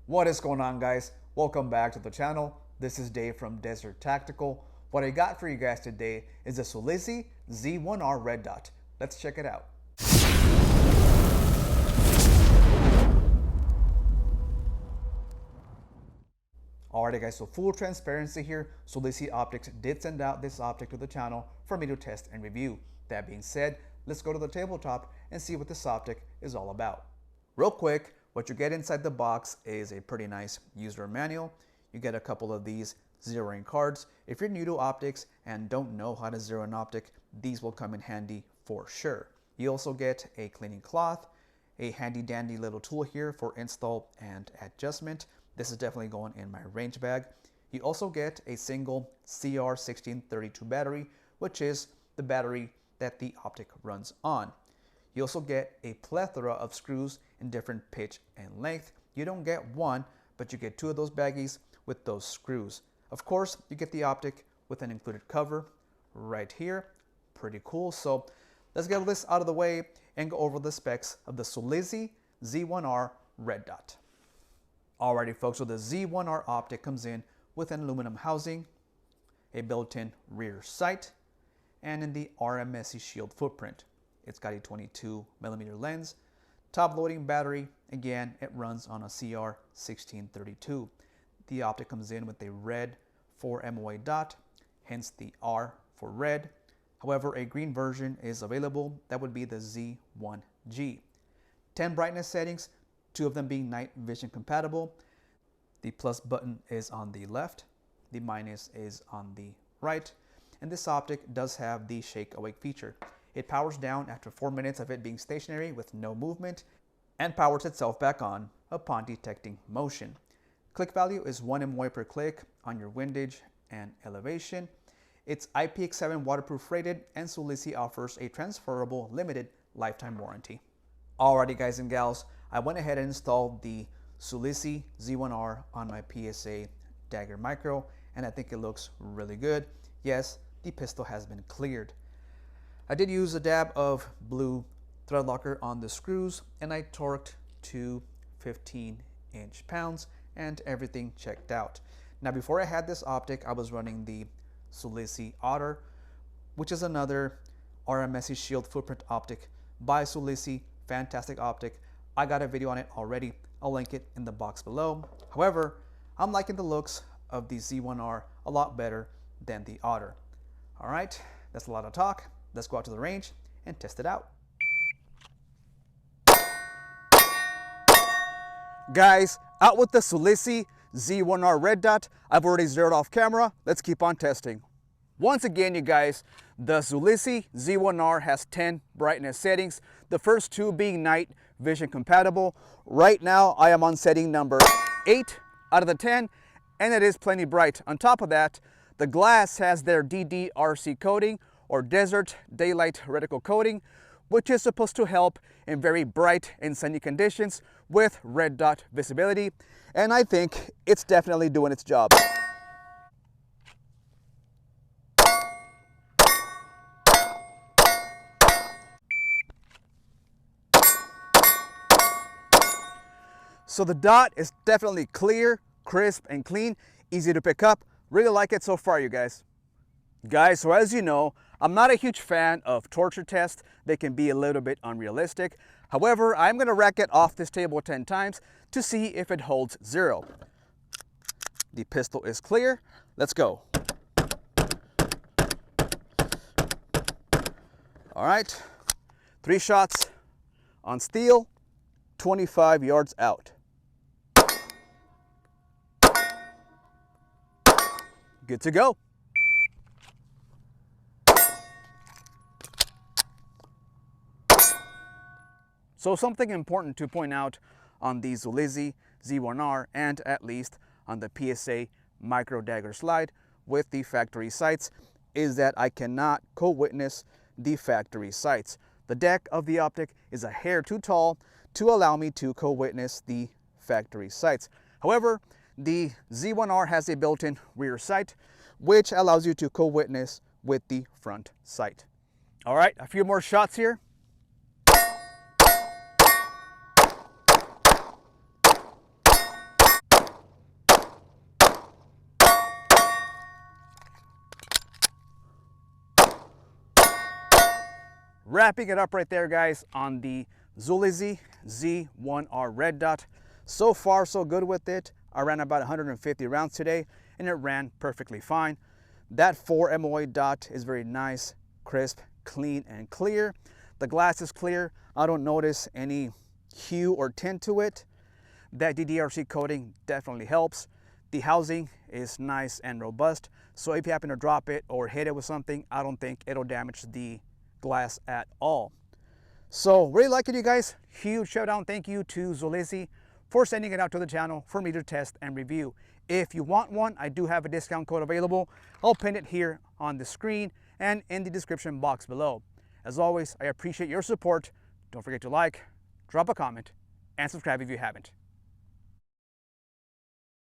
What is going on, guys? Welcome back to the channel. This is Dave from Desert Tactical. What I got for you guys today is a Zulisy Z1-R red dot. Let's check it out. Alrighty guys, so full transparency here, Zulisy Optics did send out this optic to the channel for me to test and review. That being said, let's go to the tabletop and see what this optic is all about. Real quick, what you get inside the box is a pretty nice user manual. You get a couple of these zeroing cards. If you're new to optics and don't know how to zero an optic, these will come in handy for sure. You also get a cleaning cloth, a handy dandy little tool here for install and adjustment. This is definitely going in my range bag. You also get a single CR1632 battery, which is the battery that the optic runs on. You also get a plethora of screws in different pitch and length. You don't get one, but you get two of those baggies with those screws. Of course, you get the optic with an included cover right here. Pretty cool. So let's get this out of the way and go over the specs of the Zulisy Z1-R red dot. Alrighty folks, so the Z1-R optic comes in with an aluminum housing, a built-in rear sight, and in the RMSE shield footprint. It's got a 22mm lens, top loading battery. Again, it runs on a CR1632. The optic comes in with a red 4 MOA dot, hence the R for red. However, a green version is available. That would be the Z1G. 10 brightness settings, 2 of them being night vision compatible. The plus button is on the left, the minus is on the right, and this optic does have the shake awake feature. It powers down after 4 minutes of it being stationary with no movement and powers itself back on upon detecting motion. Click value is 1 MOA per click on your windage and elevation. It's IPX7 waterproof rated, and Zulisy offers a transferable limited lifetime warranty. Alrighty guys and gals, I went ahead and installed the Zulisy Z1-R on my PSA Dagger Micro, and I think it looks really good. Yes, the pistol has been cleared. I did use a dab of blue thread locker on the screws, and I torqued to 15 inch-pounds, and everything checked out. Now, before I had this optic, I was running the Zulisy Otter, which is another RMSE shield footprint optic by Zulisy. Fantastic optic. I got a video on it already. I'll link it in the box below. However, I'm liking the looks of the Z1-R a lot better than the Otter. All right, that's a lot of talk. Let's go out to the range and test it out. Guys, out with the Zulisy Z1-R red dot. I've already zeroed off camera. Let's keep on testing. Once again, you guys, the Zulisy Z1-R has 10 brightness settings, the first 2 being night vision compatible. Right now, I am on setting number 8 out of the 10, and it is plenty bright. On top of that, the glass has their DDRC coating, or Desert Daylight Reticle coating, which is supposed to help in very bright and sunny conditions with red dot visibility, and I think it's definitely doing its job. So the dot is definitely clear, crisp, and clean, easy to pick up. Really like it so far, you guys. Guys, so as you know, I'm not a huge fan of torture tests. They can be a little bit unrealistic. However, I'm going to rack it off this table 10 times to see if it holds 0. The pistol is clear. Let's go. All right, 3 shots on steel, 25 yards out. Good to go. So something important to point out on the Zulisy Z1-R, and at least on the PSA Micro Dagger Slide with the factory sights, is that I cannot co-witness the factory sights. The deck of the optic is a hair too tall to allow me to co-witness the factory sights. However, the Z1-R has a built-in rear sight, which allows you to co-witness with the front sight. All right, a few more shots here. wrapping it up right there, guys, on the Zulisy Z1-R red dot. So far, so good with it. I ran about 150 rounds today, and it ran perfectly fine. That 4 MOA dot is very nice, crisp, clean, and clear. The glass is clear. I don't notice any hue or tint to it. That DDRC coating definitely helps. The housing is nice and robust, so if you happen to drop it or hit it with something, I don't think it'll damage the glass at all. So really like it, you guys. Huge shout out, thank you to Zulisy for sending it out to the channel for me to test and review. If you want one, I do have a discount code available. I'll pin it here on the screen and in the description box below. As always, I appreciate your support. Don't forget to like, drop a comment, and subscribe if you haven't.